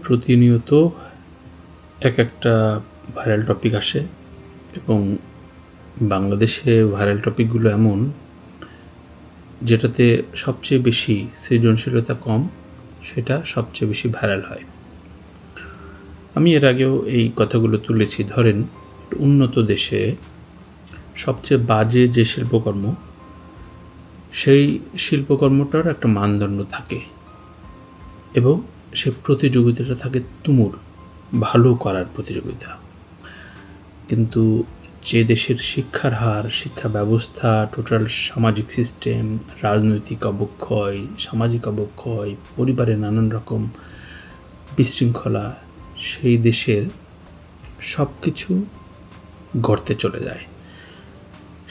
প্রতিনিয়ত এক একটা ভাইরাল টপিক আসে এবং বাংলাদেশে ভাইরাল টপিকগুলো এমন যেটাতে সবচেয়ে বেশি সৃজনশীলতা কম, সেটা সবচেয়ে বেশি ভাইরাল হয়। আমি এর আগেও এই কথাগুলো তুলেছি। ধরেন, উন্নত দেশে সবচেয়ে বাজে যে শিল্পকর্ম, সেই শিল্পকর্মটার একটা মানদণ্ড থাকে এবং সে প্রতিযোগিতাটা থাকে তুমুল ভালো করার প্রতিযোগিতা। কিন্তু যে দেশের শিক্ষার হার, শিক্ষা ব্যবস্থা, টোটাল সামাজিক সিস্টেম, রাজনৈতিক অবক্ষয়, সামাজিক অবক্ষয়, পরিবারে নানান রকম বিশৃঙ্খলা, সেই দেশের সব কিছু গর্তে চলে যায়।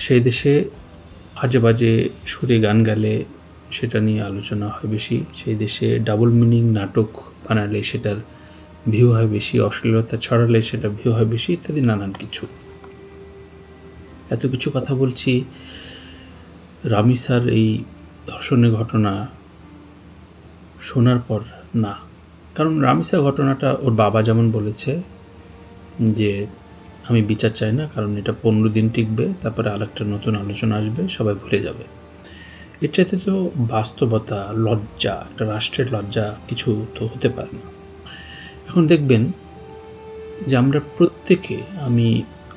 সেই দেশে আজে বাজে সুরে গান গালে সেটা নিয়ে আলোচনা হয় বেশি। সেই দেশে ডাবল মিনিং নাটক বানালে সেটার ভিউ হয় বেশি, অশ্লীলতা ছড়ালে সেটা ভিউ হয় বেশি, ইত্যাদি নানান কিছু। এত কিছু কথা বলছি রামিসার এই ধর্ষণের ঘটনা শোনার পর না। কারণ রামিসা ঘটনাটা ওর বাবা যেমন বলেছে যে আমি বিচার চাই না, কারণ এটা 15 দিন টিকবে, তারপরে আরেকটা নতুন আলোচনা আসবে, সবাই ভুলে যাবে। এর চাইতে তো বাস্তবতা, লজ্জা, একটা রাষ্ট্রের লজ্জা কিছু তো হতে পারে না। এখন দেখবেন যে আমরা প্রত্যেকে, আমি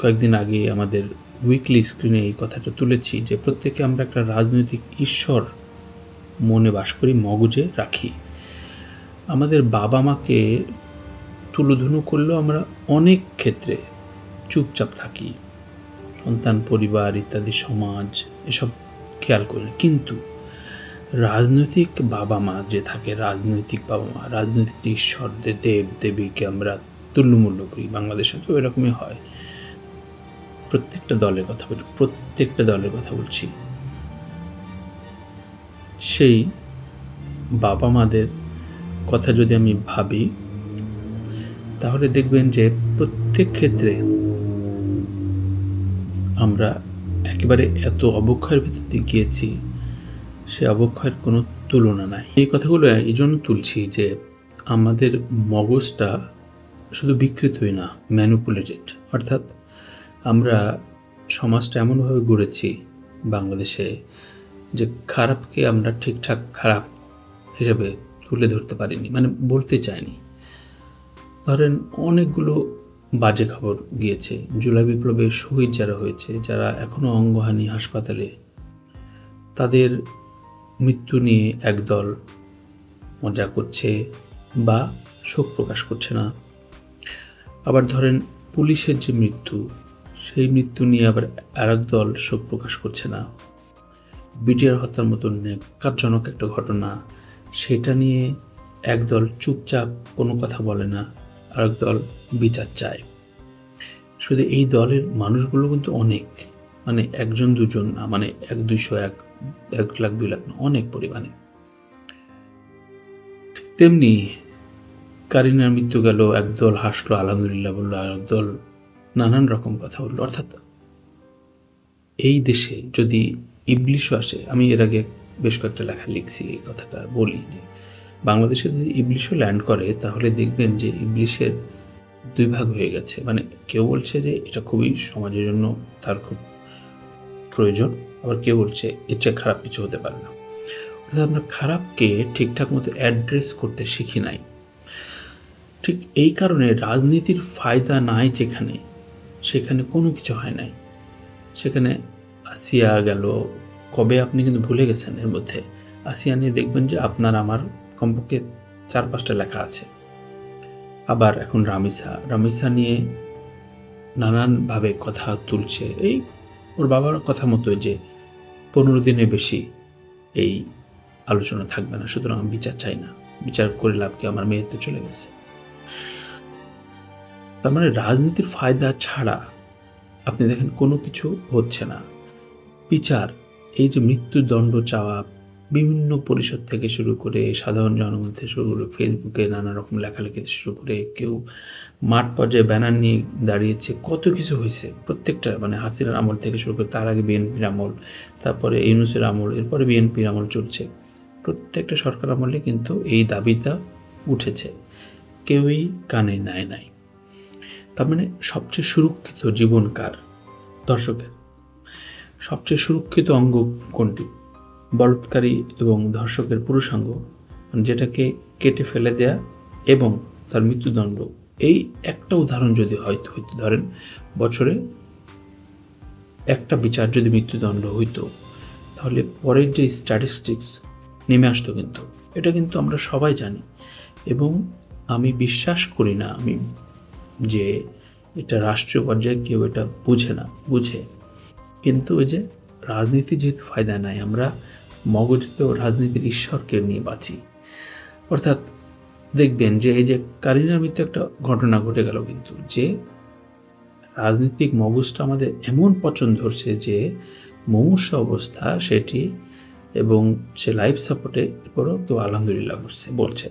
কয়েকদিন আগে আমাদের উইকলি স্ক্রিনে এই কথাটা তুলেছি যে প্রত্যেকে আমরা একটা রাজনৈতিক ঈশ্বর মনে বাস করি, মগজে রাখি। আমাদের বাবা মাকে তুলোধুনো করলেও আমরা অনেক ক্ষেত্রে চুপচাপ থাকি, সন্তান, পরিবার ইত্যাদি, সমাজ এসব খেয়াল করি না। কিন্তু রাজনৈতিক বাবা মা যে থাকে, রাজনৈতিক বাবা মা, রাজনৈতিক যে ঈশ্বরদের, দেব দেবীকে আমরা তুল্যমূল্য করি, বাংলাদেশে তো এরকমই হয়। প্রত্যেকটা দলের কথা বলছি। সেই বাবা মাদের কথা যদি আমি ভাবি, তাহলে দেখবেন যে প্রত্যেক ক্ষেত্রে আমরা একেবারে এত অবক্ষয়ের ভিতর দিয়ে গিয়েছি, সে অবক্ষয়ের কোনো তুলনা নাই। এই কথাগুলো এই জন্য তুলছি যে আমাদের মগজটা শুধু বিকৃতই না, ম্যানিপুলেটেড। অর্থাৎ আমরা সমাজটা এমনভাবে গড়েছি বাংলাদেশে যে খারাপকে আমরা ঠিকঠাক খারাপ হিসেবে তুলে ধরতে পারিনি, মানে বলতে চাইনি। ধরেন, অনেকগুলো বাজে খবর গিয়েছে। জুলাই বিপ্লবে শহীদ যারা হয়েছে, যারা এখনও অঙ্গহানি হাসপাতালে, তাদের মৃত্যু নিয়ে একদল মজা করছে বা শোক প্রকাশ করছে না। আবার ধরেন, পুলিশের যে মৃত্যু, সেই মৃত্যু নিয়ে আবার আরেক দল শোক প্রকাশ করছে না। বিটিআর হত্যার মতো ন্যাক্কারজনক একটা ঘটনা, সেটা নিয়ে একদল চুপচাপ কোনো কথা বলে না, আরেক দল বিচার চায়। শুধু এই দলের মানুষগুলো কিন্তু অনেক, মানে একজন দুজন না, মানে 100-200, 1 লাখ 2 লাখ না, অনেক পরিমাণে। তেমনি কারিনার মৃত্যু গেল, একদল হাসলো, আলহামদুলিল্লাহ বললো, আর একদল নানান রকম কথা বললো। অর্থাৎ এই দেশে যদি ইবলিশও আসে, আমি এর আগে বেশ কয়েকটা লেখা লিখছি, এই কথাটা বলি যে বাংলাদেশে যদি ইবলিশও ল্যান্ড করে, তাহলে দেখবেন যে ইবলিশের 2 ভাগ হয়ে গেছে। মানে কেউ বলছে যে এটা খুবই সমাজের জন্য তার খুব প্রয়োজন, আবার কেউ বলছে এর চেয়ে খারাপ কিছু হতে পারে না। অর্থাৎ আমরা খারাপকে ঠিকঠাক মতো অ্যাড্রেস করতে শিখি নাই। ঠিক এই কারণে রাজনীতির ফায়দা নাই যেখানে, সেখানে কোনো কিছু হয় নাই। সেখানে আসিয়া গেল, কবে আপনি কিন্তু ভুলে গেছেন। এর মধ্যে আসিয়া নিয়ে দেখবেন যে আপনার আমার কমপক্ষে 4-5টা লেখা আছে। আবার এখন রামিসা নিয়ে নানানভাবে কথা তুলছে। এই ওর বাবার কথা মতো যে 15 দিনের বেশি এই আলোচনা থাকবে না, সুতরাং আমি বিচার চাই না, বিচার করে লাভ কি, আমার মেয়ে তো চলে গেছে। তার মানে রাজনীতির ফায়দা ছাড়া আপনি দেখেন কোনো কিছু হচ্ছে না। বিচার, এই যে মৃত্যুদণ্ড চাওয়া, বিভিন্ন পরিষদ থেকে শুরু করে, সাধারণ জনগণ থেকে শুরু করে, ফেসবুকে নানা রকম লেখালেখিতে শুরু করে, কেউ মাঠ পর্যায়ে ব্যানার নিয়ে দাঁড়িয়েছে, কত কিছু হয়েছে। প্রত্যেকটা, মানে হাসিনার আমল থেকে শুরু করে, তার আগে বিএনপির আমল, তারপরে ইউনূসের আমল, এরপরে বিএনপির আমল চলছে। প্রত্যেকটা সরকার আমলে কিন্তু এই দাবিটা উঠেছে, কেউই কানে নেয় নাই। তার মানে সবচেয়ে সুরক্ষিত জীবন কার? দর্শকের। সবচেয়ে সুরক্ষিত অঙ্গ কোনটি? বলৎকারী এবং ধর্ষকের পুরুষাঙ্গ, যেটাকে কেটে ফেলে দেয়া এবং তার মৃত্যুদণ্ড। এই একটা উদাহরণ যদি হয়তো ধরেন, বছরে একটা বিচার যদি মৃত্যুদণ্ড হইতো, তাহলে পরের যে স্ট্যাটিস্টিক্স নেমে আসতো কিন্তু। এটা কিন্তু আমরা সবাই জানি, এবং আমি বিশ্বাস করি না যে এটা রাষ্ট্রীয় পর্যায়ে কেউ এটা বুঝে। কিন্তু ওই যে রাজনীতি যেহেতু ফায়দা নাই, আমরা মগজেতেও রাজনীতির ঈশ্বরকে নিয়ে বাঁচি। অর্থাৎ দেখবেন যে এই যে কারিনার মৃত্যু একটা ঘটনা ঘটে গেল, কিন্তু যে রাজনৈতিক মগজটা আমাদের এমন পছন্দ ধরছে যে মুমূর্ষ অবস্থা সেটি, এবং সে লাইফ সাপোর্টে এরপরও কেউ আলহামদুলিল্লাহ বলছে।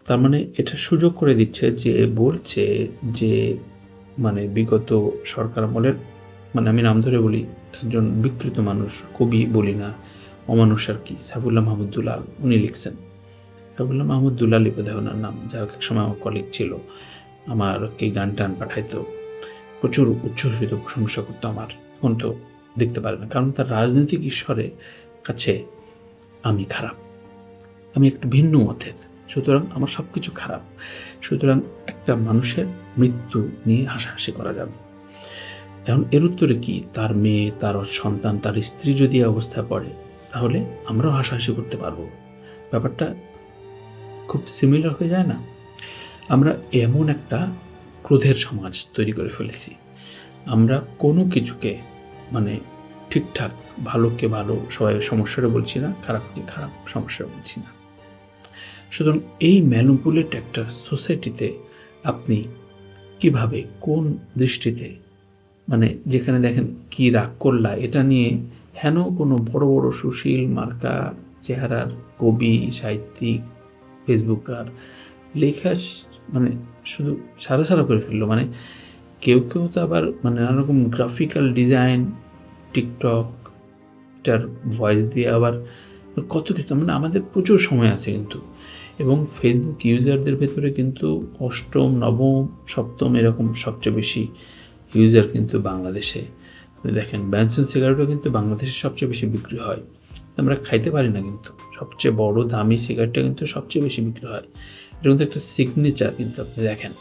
তার মানে এটা সুযোগ করে দিচ্ছে যে বলছে যে মানে বিগত সরকার আমলের, মানে আমি নাম ধরে বলি, একজন বিকৃত মানুষ, কবি বলি না, অমানুষ আর কি, সাইফুল্লাহ মাহমুদ দুলাল, উনি লিখছেন। সাইফুল্লাহ মাহমুদ দুলালই বোধহয় ওনার নাম, যার এক সময় আমার কলিগ ছিল, আমারকে গান টান পাঠাইতো, প্রচুর উচ্ছ্বসিত প্রশংসা করতো আমার। এখন তো দেখতে পারে না, কারণ তার রাজনৈতিক ঈশ্বরের কাছে আমি খারাপ, আমি একটা ভিন্ন মতের, সুতরাং আমার সব কিছু খারাপ। সুতরাং একটা মানুষের মৃত্যু নিয়ে হাসাহাসি করা যাবে। এখন এর উত্তরে কি? তার মেয়ে, তার সন্তান, তার স্ত্রী যদি অবস্থায় পড়ে, তাহলে আমরাও হাসাহাসি করতে পারবো। ব্যাপারটা খুব সিমিলার হয়ে যায় না? আমরা এমন একটা ক্রোধের সমাজ তৈরি করে ফেলেছি। আমরা কোনো কিছুকে মানে ঠিকঠাক, ভালোকে ভালো, সবাই সমস্যাটা বলছি না, খারাপকে খারাপ সমস্যা বলছি না। সুতরাং এই ম্যানিপুলেট একটা সোসাইটিতে আপনি কিভাবে, কোন দৃষ্টিতে, মানে যেখানে দেখেন কি রাগ করলা এটা নিয়ে হেন কোনো বড় বড় সুশীল মার্কা চেহারার কবি, সাহিত্যিক, ফেসবুকার লেখা মানে শুধু সারা করে ফেললো। মানে কেউ তো আবার মানে নানা রকম গ্রাফিক্যাল ডিজাইন, টিকটক, এটার ভয়েস দিয়ে আবার কত কিছু, মানে আমাদের প্রচুর সময় আছে কিন্তু। এবং ফেসবুক ইউজারদের ভেতরে কিন্তু অষ্টম, নবম, সপ্তম এরকম সবচেয়ে বেশি ইউজার কিন্তু বাংলাদেশে। দেখেন ব্যানসন সিগারেটও কিন্তু বাংলাদেশে সবচেয়ে বেশি বিক্রি হয়। আমরা খাইতে পারি না, কিন্তু সবচেয়ে বড় দামি সিগারেটটা কিন্তু সবচেয়ে বেশি বিক্রি হয়। এটা কিন্তু একটা সিগনেচার, কিন্তু আপনি দেখেন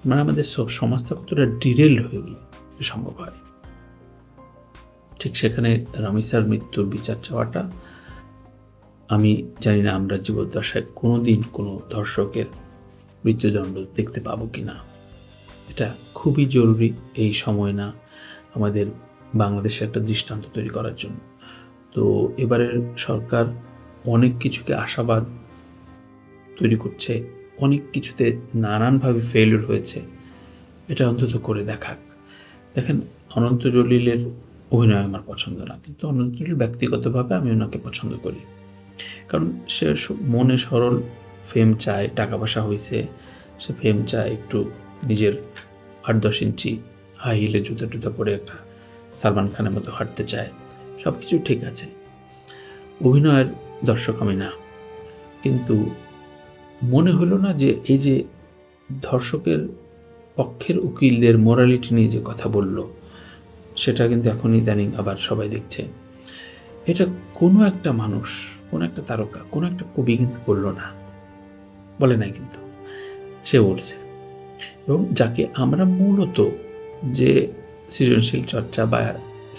মানে আমাদের সমাজটা কতটা ডিরেল হয়ে গেলে সম্ভব হয়। ঠিক সেখানে রামিসার মৃত্যুর বিচার চাওয়াটা, আমি জানি না আমরা জীবদ্দশায় কোনোদিন কোনো ধর্ষকের মৃত্যুদণ্ড দেখতে পাবো কি না। এটা খুবই জরুরি এই সময় না আমাদের বাংলাদেশে একটা দৃষ্টান্ত তৈরি করার জন্য। তো এবারের সরকার অনেক কিছুকে আশাবাদ তৈরি করছে, অনেক কিছুতে নানানভাবে ফেলিওর হয়েছে, এটা অন্তত করে দেখাক। দেখেন অনন্ত জলিলের অভিনয় আমার পছন্দ না, কিন্তু অনন্ত জলিল ব্যক্তিগতভাবে আমি ওনাকে পছন্দ করি, কারণ সে মনে সরল, ফেম চায়, টাকা পয়সা হয়েছে, সে ফেম চায়, একটু নিজের 8-10 ইঞ্চি হাই হিলের জুতা পরে একটা সালমান খানের মতো হাঁটতে চায়, সব কিছু ঠিক আছে। অভিনয়ের দর্শক আমি না, কিন্তু মনে হলো না যে এই যে ধর্ষকের পক্ষের উকিলদের মোরালিটি নিয়ে যে কথা বলল, সেটা কিন্তু এখন ইদানিং আবার সবাই দেখছে। এটা কোনো একটা মানুষ, কোনো একটা তারকা, কোনো একটা কবি কিন্তু বললো না, বলে নাই, কিন্তু সে বলছে। এবং যাকে আমরা মূলত যে সৃজনশীল চর্চা বা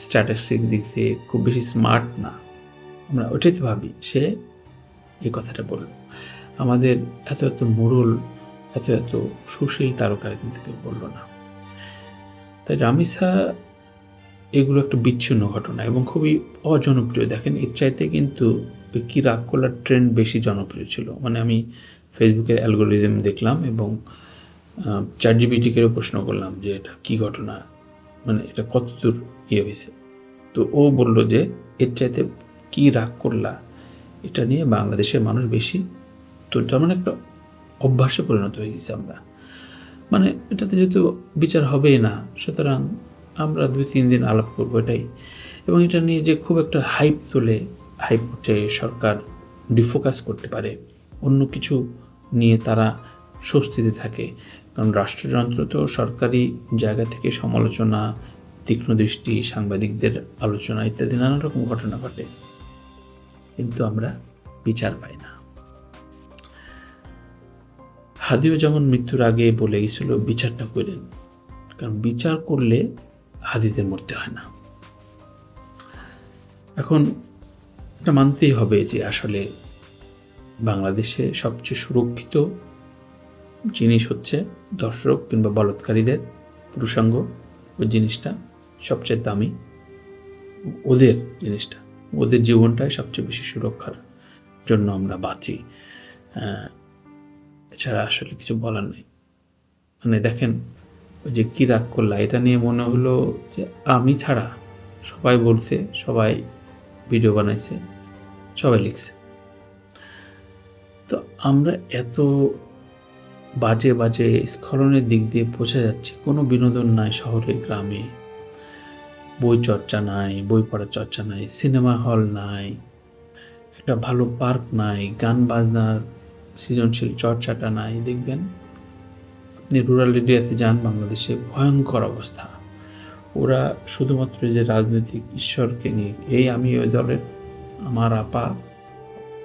স্ট্যাটিস্টিক দিক থেকে খুব বেশি স্মার্ট না, আমরা ওটাই তো ভাবি, সে এই কথাটা বলল। আমাদের এত মোড়ল, এত সুশীল তারকারা কিন্তু কেউ বলল না। তাই রামিসা এগুলো একটা বিচ্ছিন্ন ঘটনা এবং খুবই অজনপ্রিয়। দেখেন এর চাইতে কিন্তু কি রাগ করার ট্রেন্ড বেশি জনপ্রিয় ছিল। মানে আমি ফেসবুকের অ্যালগোরিদম দেখলাম এবং ChatGPT-কেও প্রশ্ন করলাম যে এটা কী ঘটনা, মানে এটা কতদূর হয়েছে। তো ও বলল যে এর চাইতে কি রাগ করলা, এটা নিয়ে বাংলাদেশের মানুষ বেশি, তো এটা মানে একটা অভ্যাসে পরিণত হয়ে গেছে আমরা। মানে এটাতে যেহেতু বিচার হবেই না, সুতরাং আমরা 2-3 দিন আলাপ করবো এটাই। এবং এটা নিয়ে যে খুব একটা হাইপ উঠে সরকার ডিফোকাস করতে পারে, অন্য কিছু নিয়ে তারা স্বস্তিতে থাকে। কারণ রাষ্ট্রযন্ত্র তো সরকারি জায়গা থেকে সমালোচনা, তীক্ষ্ণ দৃষ্টি, সাংবাদিকদের আলোচনা ইত্যাদি নানা রকম ঘটনা ঘটে, কিন্তু আমরা বিচার পাই না। হাদিও যেমন মৃত্যুর আগে বলে গেছিল বিচারটা করেন, কারণ বিচার করলে হাদিদের মরতে হয় না। এখন এটা মানতেই হবে যে আসলে বাংলাদেশে সবচেয়ে সুরক্ষিত জিনিস হচ্ছে দর্শক কিংবা বলৎকারীদের পুরুষাঙ্গ। ওই জিনিসটা সবচেয়ে দামি, ওদের জিনিসটা, ওদের জীবনটাই সবচেয়ে বেশি সুরক্ষার জন্য আমরা বাঁচি। এছাড়া আসলে কিছু বলার নেই। মানে দেখেন, ওই যে কী রাগ করলা, এটা নিয়ে মনে হলো যে আমি ছাড়া সবাই বলছে, সবাই ভিডিও বানাইছে, সবাই লিখছে। তো আমরা এত বাজে বাজে স্খলনের দিক দিয়ে পৌঁছে যাচ্ছি। কোনো বিনোদন নাই শহরে গ্রামে, বই চর্চা নাই, বই পড়ার চর্চা নাই, সিনেমা হল নাই, একটা ভালো পার্ক নাই, গান বাজনার সৃজনশীল চর্চাটা নাই। দেখবেন আপনি রুরাল এরিয়াতে যান বাংলাদেশে, ভয়ঙ্কর অবস্থা। ওরা শুধুমাত্র যে রাজনৈতিক ঈশ্বরকে নিয়ে, এই আমি ওই দলের, আমার আপা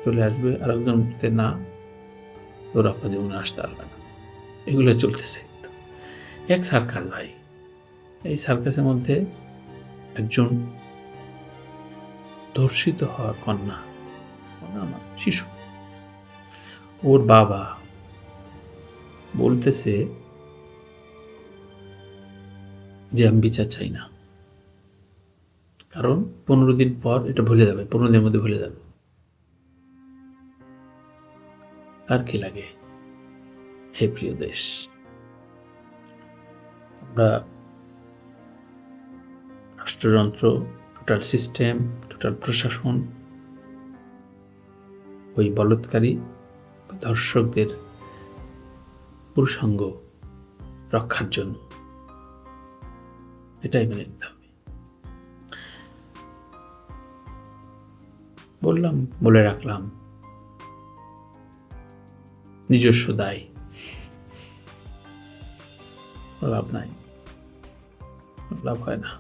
চলে আসবে, আর একজন বলতে না তোর আপা জীবনে আসতে পারবে না, এগুলো চলতেছে। এক সার্কাস ভাই, এই সার্কাসের মধ্যে একজন ধর্ষিত হওয়া কন্যা, আমার শিশু, ওর বাবা বলতেছে যে আমি বিচার চাই না, কারণ 15 দিন পর এটা ভুলে যাবে, 15 দিনের মধ্যে ভুলে যাবে। আর কি লাগে? হে প্রিয় দেশ, আমরা রাষ্ট্রযন্ত্র, টোটাল সিস্টেম, টোটাল প্রশাসন ওই বলৎকারী দর্শকদের পুরুষাঙ্গ রক্ষার জন্য, এটাই মেনে নিতে হবে। বললাম, বলে রাখলাম, নিজস্ব দায়, লাভ নাই, লাভ হয় না।